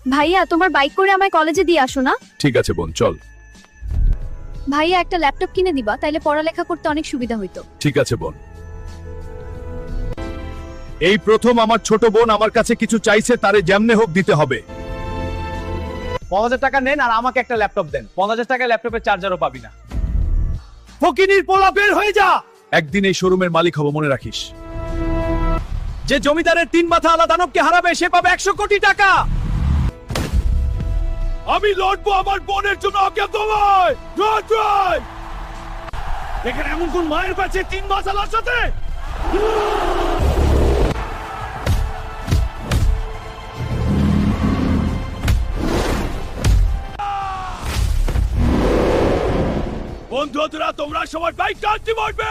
ভাইয়া তোমার বাইক করে আমায় কলেজে দিয়ে আসো না। ঠিক আছে বোন, চল। ভাইয়া একটা ল্যাপটপ কিনে দিবা, তাইলে পড়ালেখা করতে অনেক সুবিধা হইতো। ঠিক আছে বোন। এই প্রথম আমার ছোট বোন আমার কাছে কিছু চাইছে, তারে যেমনে হোক দিতে হবে। 5000 টাকা নেন আর আমাকে একটা ল্যাপটপ দেন। 5000 টাকায় ল্যাপটপের চার্জারও পাবি না। ফকিনীর পোলা বের হয়ে যা। একদিন এই শোরুমের মালিক হব, মনে রাখিস। যে জমিদারের 3 মাথা আলা দানবকে হারাবে সে পাবে 100 কোটি টাকা। আমি লড়বো আমার বোনের জন্য, আজ্ঞা তোমায়। জয় জয়। এখানে এমন কোন মায়ের কাছে 3 মাস আলার সাথে? বন্ধুরা তোমরা সবাই বাইক টানতে পারবে।